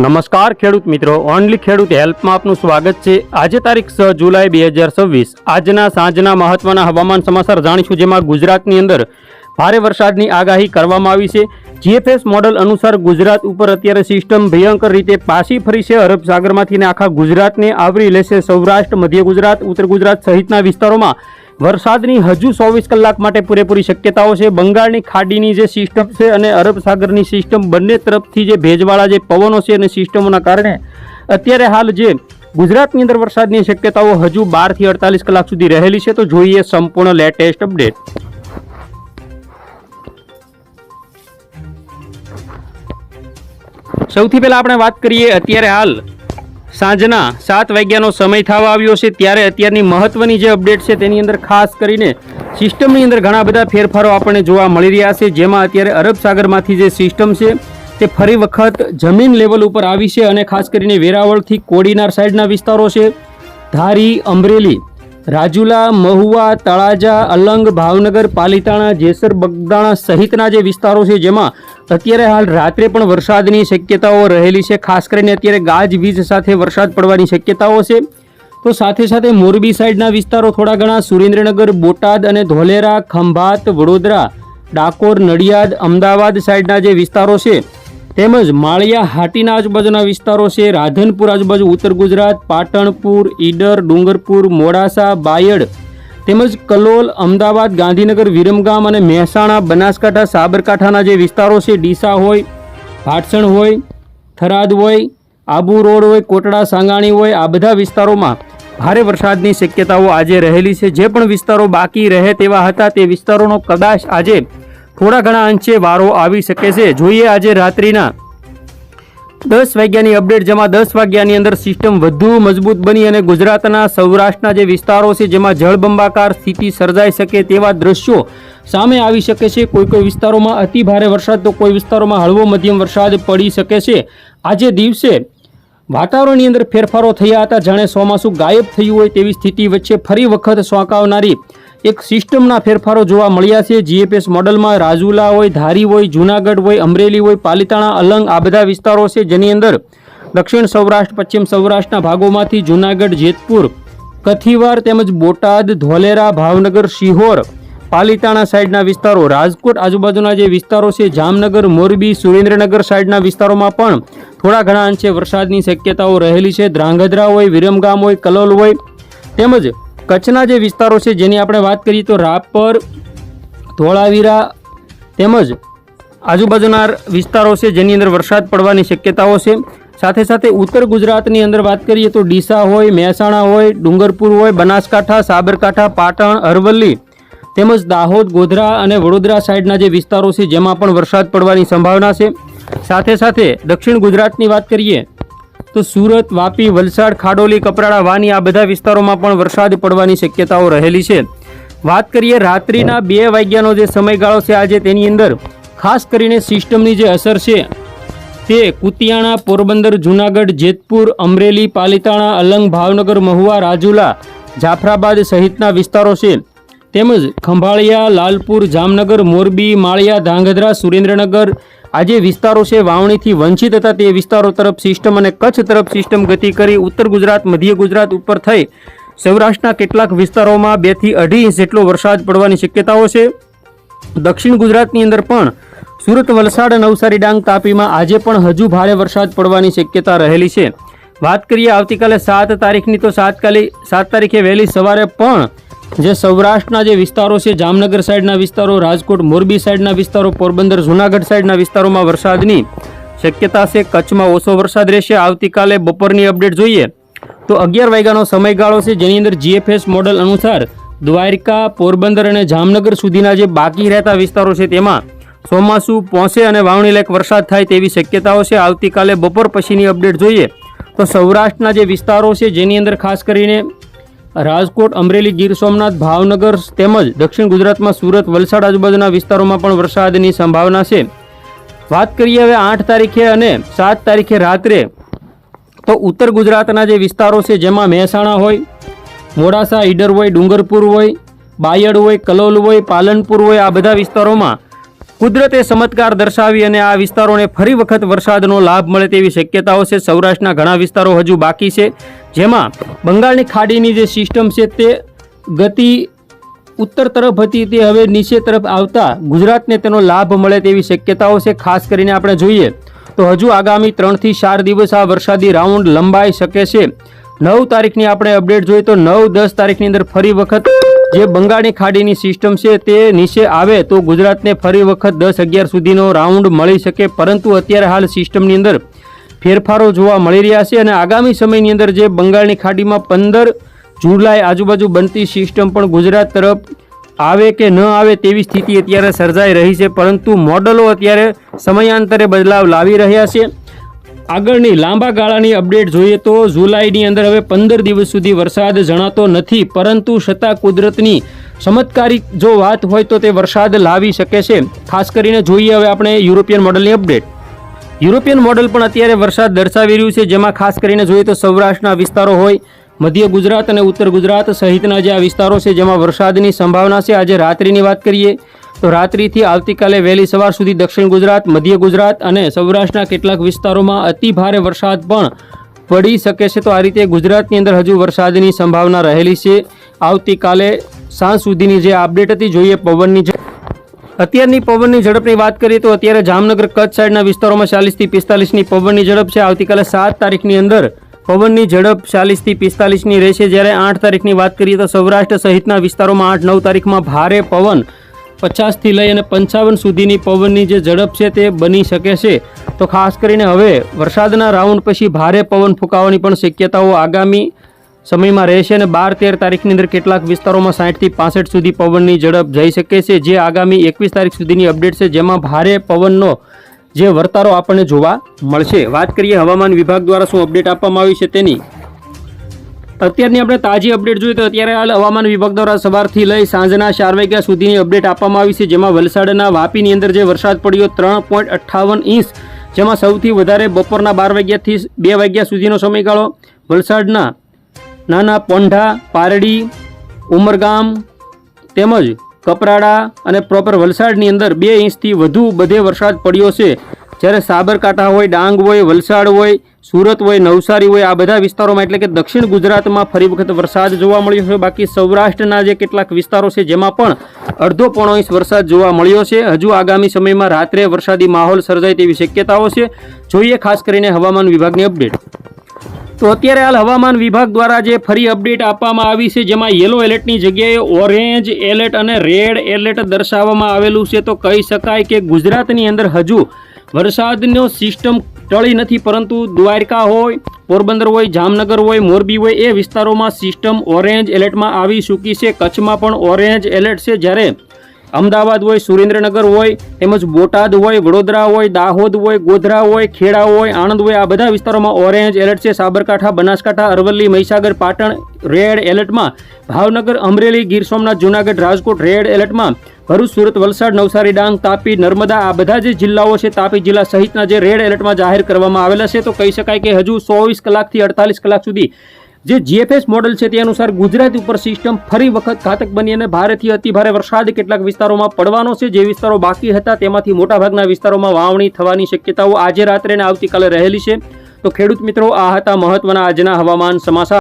નમસ્કાર ખેડૂત મિત્રો, ઓનલી ખેડૂત હેલ્પમાં આપનું સ્વાગત છે। આજે તારીખ 6 જુલાઈ 2026 આજના સાંજના મહત્વના હવામાન સમાચાર જાણીશું, જેમાં ગુજરાતની અંદર ભારે વરસાદની આગાહી કરવામાં આવી છે। જીએફએસ મોડલ અનુસાર ગુજરાત ઉપર અત્યારે સિસ્ટમ ભયંકર રીતે પાછી ફરી છે। અરબ સાગરમાંથી આખા ગુજરાતને આવરી લેશે। સૌરાષ્ટ્ર, મધ્ય ગુજરાત, ઉત્તર ગુજરાત સહિતના વિસ્તારોમાં વરસાદની હજુ 24 કલાક માટે પૂરેપૂરી શક્યતાઓ છે। બંગાળની ખાડીની જે સિસ્ટમ છે અને અરબ સાગરની સિસ્ટમ બંને તરફથી જે ભેજવાળા જે પવનો છે અને સિસ્ટમોના કારણે અત્યારે હાલ જે ગુજરાતની અંદર વરસાદની શક્યતાઓ હજુ 12 થી 48 કલાક સુધી રહેલી છે। તો જોઈએ સંપૂર્ણ લેટેસ્ટ અપડેટ। સૌથી પહેલા આપણે વાત કરીએ અત્યારે હાલ સાંજના 7 વાગ્યાનો સમય થવા આવ્યો છે, ત્યારે અત્યારની મહત્વની જે અપડેટ છે તેની અંદર ખાસ કરીને સિસ્ટમની અંદર ઘણા બધા ફેરફારો આપણને જોવા મળી રહ્યા છે, જેમાં અત્યારે અરબ સાગરમાંથી જે સિસ્ટમ છે તે ફરી વખત જમીન લેવલ ઉપર આવી છે અને ખાસ કરીને વેરાવળથી કોડીનાર સાઈડના વિસ્તારો છે, ધારી, અમરેલી, રાજુલા, મહુવા, તળાજા, અલંગ, ભાવનગર, પાલીતાણા, જેસર, બગદાણા સહિતના જે વિસ્તારો છે, જેમાં અત્યારે હાલ રાત્રે પણ વરસાદની શક્યતાઓ રહેલી છે। ખાસ કરીને અત્યારે ગાજવીજ સાથે વરસાદ પડવાની શક્યતાઓ છે। તો સાથે સાથે મોરબી સાઈડના વિસ્તારો થોડા ઘણા, સુરેન્દ્રનગર, બોટાદ અને ધોલેરા, ખંભાત, વડોદરા, ડાકોર, નડિયાદ, અમદાવાદ સાઈડના જે વિસ્તારો છે, તેમજ માળિયા હાટીના આજુબાજુના વિસ્તારો છે, રાધનપુર આજુબાજુ ઉત્તર ગુજરાત, પાટણપુર, ઈડર, ડુંગરપુર, મોડાસા, બાયડ તેમજ કલોલ, અમદાવાદ, ગાંધીનગર, વિરમગામ અને મહેસાણા, બનાસકાંઠા, સાબરકાંઠાના જે વિસ્તારો છે, ડીસા હોય, ભાટસણ હોય, થરાદ હોય, આબુ રોડ હોય, કોટડા, સાંગાણી હોય, આ બધા વિસ્તારોમાં ભારે વરસાદની શક્યતાઓ આજે રહેલી છે। જે પણ વિસ્તારો બાકી રહે તેવા હતા તે વિસ્તારોનો કદાચ આજે થોડા ઘણા અંશે વારો આવી શકે છે। જોઈએ આજે રાત્રિના 10 વાગ્યાની અપડેટ, જેમાં 10 વાગ્યાની અંદર સિસ્ટમ વધુ મજબૂત બની અને ગુજરાતના સૌરાષ્ટ્રના જે વિસ્તારો છે જેમાં જળબંબાકાર સ્થિતિ સર્જાઈ શકે તેવા દ્રશ્યો સામે આવી શકે છે। કોઈ વિસ્તારોમાં અતિ ભારે વરસાદ તો કોઈ વિસ્તારોમાં હળવો મધ્યમ વરસાદ પડી શકે છે। આજે દિવસે વાતાવરણની અંદર ફેરફારો થયા હતા, જાણે ચોમાસું ગાયબ થયું હોય તેવી સ્થિતિ વચ્ચે ફરી વખત ચોંકાવનારી એક સિસ્ટમના ફેરફારો જોવા મળ્યા છે। જીએફએસ મોડલમાં રાજુલા હોય, ધારી હોય, જૂનાગઢ હોય, અમરેલી હોય, પાલીતાણા, અલંગ આ બધા વિસ્તારો છે, જેની અંદર દક્ષિણ સૌરાષ્ટ્ર, પશ્ચિમ સૌરાષ્ટ્રના ભાગોમાંથી જૂનાગઢ, જેતપુર, કથીવાર તેમજ બોટાદ, ધોલેરા, ભાવનગર, શિહોર, પાલીતાણા સાઈડના વિસ્તારો, રાજકોટ આજુબાજુના જે વિસ્તારો છે, જામનગર, મોરબી, સુરેન્દ્રનગર સાઈડના વિસ્તારોમાં પણ થોડા ઘણા અંશે વરસાદની શક્યતાઓ રહેલી છે। ધ્રાંગધ્રા હોય, વિરમગામ હોય, કલોલ હોય તેમજ કચ્છના જે વિસ્તારો છે જેની આપણે વાત કરીએ તો રાપર, ધોળાવીરા તેમજ આજુબાજુના વિસ્તારો છે જેની અંદર વરસાદ પડવાની શક્યતાઓ છે। સાથે સાથે ઉત્તર ગુજરાતની અંદર વાત કરીએ તો ડીસા હોય, મહેસાણા હોય, ડુંગરપુર હોય, બનાસકાંઠા, સાબરકાંઠા, પાટણ, અરવલ્લી તેમજ દાહોદ, ગોધરા અને વડોદરા સાઈડના જે વિસ્તારો છે જેમાં પણ વરસાદ પડવાની સંભાવના છે। સાથે સાથે દક્ષિણ ગુજરાતની વાત કરીએ તો સુરત, વાપી, વલસાડ, ખાડોલી, કપરાડા, વાની આ બધા વિસ્તારોમાં પણ વરસાદ પડવાની શક્યતાઓ રહેલી છે। વાત કરીએ રાત્રિના 2 વાગ્યાનો જે સમયગાળો છે આજે, તેની અંદર ખાસ કરીને સિસ્ટમની જે અસર છે તે કુતિયાણા, પોરબંદર, જૂનાગઢ, જેતપુર, અમરેલી, પાલીતાણા, અલંગ, ભાવનગર, મહુવા, રાજુલા, જાફરાબાદ સહિતના વિસ્તારો છે, તેમજ ખંભાળિયા, લાલપુર, જામનગર, મોરબી, માળિયા, ધાંગધ્રા, સુરેન્દ્રનગર આ જે વિસ્તારો છે વાવણીથી વંચિત હતા તે વિસ્તારો તરફ સિસ્ટમ અને કચ્છ તરફ સિસ્ટમ ગતિ કરી ઉત્તર ગુજરાત, મધ્ય ગુજરાત ઉપર થઈ સૌરાષ્ટ્રના કેટલાક વિસ્તારોમાં 2 થી 2.5 ઇંચ જેટલો વરસાદ પડવાની શક્યતાઓ છે। દક્ષિણ ગુજરાતની અંદર પણ સુરત, વલસાડ, નવસારી, ડાંગ, તાપીમાં આજે પણ હજુ ભારે વરસાદ પડવાની શક્યતા રહેલી છે। વાત કરીએ આવતીકાલે 7 તારીખની તો 7 તારીખે વહેલી સવારે પણ જે સૌરાષ્ટ્રના જે વિસ્તારો છે, જામનગર સાઈડના વિસ્તારો, રાજકોટ, મોરબી સાઈડના વિસ્તારો, પોરબંદર, જૂનાગઢ સાઈડના વિસ્તારોમાં વરસાદની શક્યતા છે। કચ્છમાં ઓછો વરસાદ રહેશે। આવતીકાલે બપોરની અપડેટ જોઈએ તો 11 વાગ્યાનો સમયગાળો છે, જેની અંદર જીએફએસ મોડલ અનુસાર દ્વારકા, પોરબંદર અને જામનગર સુધીના જે બાકી રહેતા વિસ્તારો છે તેમાં ચોમાસું પહોંચે અને વાવણી લાયક વરસાદ થાય તેવી શક્યતાઓ છે। આવતીકાલે બપોર પછીની અપડેટ જોઈએ તો સૌરાષ્ટ્રના જે વિસ્તારો છે જેની અંદર ખાસ કરીને રાજકોટ, અમરેલી, ગીર સોમનાથ, ભાવનગર તેમજ દક્ષિણ ગુજરાતમાં સુરત, વલસાડ આજુબાજુના વિસ્તારોમાં પણ વરસાદની સંભાવના છે। વાત કરીએ હવે 8 તારીખે અને 7 તારીખે રાત્રે તો ઉત્તર ગુજરાતના જે વિસ્તારો છે જેમાં મહેસાણા હોય, મોડાસા, ઈડર હોય, ડુંગરપુર હોય, બાયડ હોય, કલોલ હોય, પાલનપુર હોય આ બધા વિસ્તારોમાં કુદરતે ચમત્કાર દર્શાવી અને આ વિસ્તારોને ફરી વખત વરસાદનો લાભ મળે તેવી શક્યતાઓ છે. સૌરાષ્ટ્રના ઘણા વિસ્તારો હજુ બાકી છે, જેમાં બંગાળની ખાડીની જે સિસ્ટમ છે તે ગતિ ઉત્તર તરફ હતી તે હવે નીચે તરફ આવતા ગુજરાતને તેનો લાભ મળે તેવી શક્યતાઓ છે. ખાસ કરીને આપણે જોઈએ તો હજુ આગામી 3 થી 4 દિવસ આ વરસાદી રાઉન્ડ લંબાઈ શકે છે. 9 તારીખની આપણે અપડેટ જોઈએ તો 9-10 તારીખની અંદર ફરી વખત જે બંગાળની ખાડીની સિસ્ટમ છે તે નીચે આવે તો ગુજરાતને ફરી વખત 10-11 સુધીનો રાઉન્ડ મળી શકે. પરંતુ અત્યારે હાલ સિસ્ટમની અંદર ફેરફારો જોવા મળી રહ્યા છે અને આગામી સમયની અંદર જે બંગાળની ખાડીમાં 15 જુલાઈ આજુબાજુ બનતી સિસ્ટમ પણ ગુજરાત તરફ આવે કે ન આવે તેવી સ્થિતિ અત્યારે સર્જાઈ રહી છે. પરંતુ મોડલો અત્યારે સમયાંતરે બદલાવ લાવી રહ્યા છે. આગળની લાંબા ગાળાની અપડેટ જોઈએ તો જુલાઈની અંદર હવે 15 દિવસ સુધી વરસાદ જણાતો નથી, પરંતુ છતાં કુદરતની ચમત્કારિક જો વાત હોય તો તે વરસાદ લાવી શકે છે. ખાસ કરીને જોઈએ હવે આપણે યુરોપિયન મોડલની અપડેટ. યુરોપિયન મોડલ પણ અત્યારે વરસાદ દર્શાવી રહ્યું છે, જેમાં ખાસ કરીને જોઈએ તો સૌરાષ્ટ્રના વિસ્તારો હોય, મધ્ય ગુજરાત અને ઉત્તર ગુજરાત સહિતના જે આ વિસ્તારો છે જેમાં વરસાદની સંભાવના છે. આજે રાત્રિની વાત કરીએ તો રાત્રિથી આવતીકાલે વહેલી સવાર સુધી દક્ષિણ ગુજરાત, મધ્ય ગુજરાત અને સૌરાષ્ટ્રના કેટલાક વિસ્તારોમાં અતિ ભારે વરસાદ પણ પડી શકે છે. તો આ રીતે ગુજરાતની અંદર હજુ વરસાદની સંભાવના રહેલી છે. આવતીકાલે સાંજ સુધીની જે અપડેટ હતી જોઈએ પવનની અત્યારની પવનની ઝડપની વાત કરીએ તો અત્યારે જામનગર કચ્છ સાઈડના વિસ્તારોમાં 40 થી 45ની પવનની ઝડપ છે. આવતીકાલે 7 તારીખની અંદર પવનની ઝડપ 40 થી 45ની રહેશે. જ્યારે 8 તારીખની વાત કરીએ તો સૌરાષ્ટ્ર સહિતના વિસ્તારોમાં 8-9 તારીખમાં ભારે પવન 50 થી લઈ અને 55 સુધીની પવનની જે ઝડપ છે તે બની શકે છે. તો ખાસ કરીને હવે વરસાદના રાઉન્ડ પછી ભારે પવન ફૂંકાવાની પણ શક્યતાઓ આગામી સમયમાં રહેશે અને 12-13 તારીખની અંદર કેટલાક વિસ્તારોમાં 60 થી 65 સુધી પવનની ઝડપ જઈ શકે છે. જે આગામી 21 તારીખ સુધીની અપડેટ છે, જેમાં ભારે પવનનો જે વર્તારો આપણને જોવા મળશે. વાત કરીએ હવામાન વિભાગ દ્વારા શું અપડેટ આપવામાં આવી છે તેની. અત્યારની આપણે તાજી અપડેટ જોઈએ તો અત્યારે હાલ હવામાન વિભાગ દ્વારા સવારથી લઈ સાંજના 4 વાગ્યા સુધીની અપડેટ આપવામાં આવી છે, જેમાં વલસાડના વાપીની અંદર જે વરસાદ પડ્યો 3.58 ઇંચ, જેમાં સૌથી વધારે બપોરના 12 વાગ્યાથી 2 વાગ્યા સુધીનો સમયગાળો વલસાડના નાના પોંઢા, પારડી, ઉમરગામ તેમજ કપરાડા અને પ્રોપર વલસાડની અંદર 2 ઇંચથી વધુ બધે વરસાદ પડ્યો છે. જ્યારે સાબરકાંઠા હોય, ડાંગ હોય, વલસાડ હોય, સુરત હોય, નવસારી હોય, આ બધા વિસ્તારોમાં એટલે કે દક્ષિણ ગુજરાતમાં ફરી વખત વરસાદ જોવા મળ્યો છે. બાકી સૌરાષ્ટ્રના જે કેટલાક વિસ્તારો છે જેમાં પણ અડધો-પોણો ઇંચ વરસાદ જોવા મળ્યો છે. હજુ આગામી સમયમાં રાત્રે વરસાદી માહોલ સર્જાય તેવી શક્યતાઓ છે. જોઈએ ખાસ કરીને હવામાન વિભાગની અપડેટ. તો અત્યારે હાલ હવામાન વિભાગ દ્વારા જે ફરી અપડેટ આપવામાં આવી છે, જેમાં યલો એલર્ટની જગ્યાએ ઓરેન્જ એલર્ટ અને રેડ એલર્ટ દર્શાવવામાં આવેલું છે. તો કહી શકાય કે ગુજરાતની અંદર હજુ વરસાદનો સિસ્ટમ ટળી નથી, પરંતુ દ્વારકા હોય, પોરબંદર હોય, જામનગર હોય, મોરબી હોય એ વિસ્તારોમાં સિસ્ટમ ઓરેન્જ એલર્ટમાં આવી ચૂકી છે. કચ્છમાં પણ ઓરેન્જ એલર્ટ છે. જ્યારે અમદાવાદ હોય, સુરેન્દ્રનગર હોય, તેમજ બોટાદ હોય, વડોદરા હોય, દાહોદ હોય, ગોધરા હોય, ખેડા હોય, આણંદ હોય, આ બધા વિસ્તારોમાં ઓરેન્જ એલર્ટ છે. સાબરકાંઠા, બનાસકાંઠા, અરવલ્લી, મહીસાગર, પાટણ રેડ એલર્ટમાં, ભાવનગર, અમરેલી, ગીર સોમનાથ, જૂનાગઢ, રાજકોટ રેડ એલર્ટમાં, ભરૂચ, સુરત, વલસાડ, નવસારી, ડાંગ, તાપી, નર્મદા, આ બધા જે જિલ્લાઓ છે તાપી જિલ્લા સહિતના જે રેડ એલર્ટમાં જાહેર કરવામાં આવેલા છે. તો કહી શકાય કે હજુ 24 કલાકથી 48 કલાક સુધી જે જીએફએસ મોડલ છે તે અનુસાર ગુજરાત ઉપર સિસ્ટમ ફરી વખત ઘાતક બની અને ભારેથી અતિ ભારે વરસાદ કેટલાક વિસ્તારોમાં પડવાનો છે. જે વિસ્તારો બાકી હતા તેમાંથી મોટાભાગના વિસ્તારોમાં વાવણી થવાની શક્યતાઓ આજે રાત્રે અને આવતીકાલે રહેલી છે. તો ખેડૂત મિત્રો, આ હતા મહત્વના આજના હવામાન સમાચાર.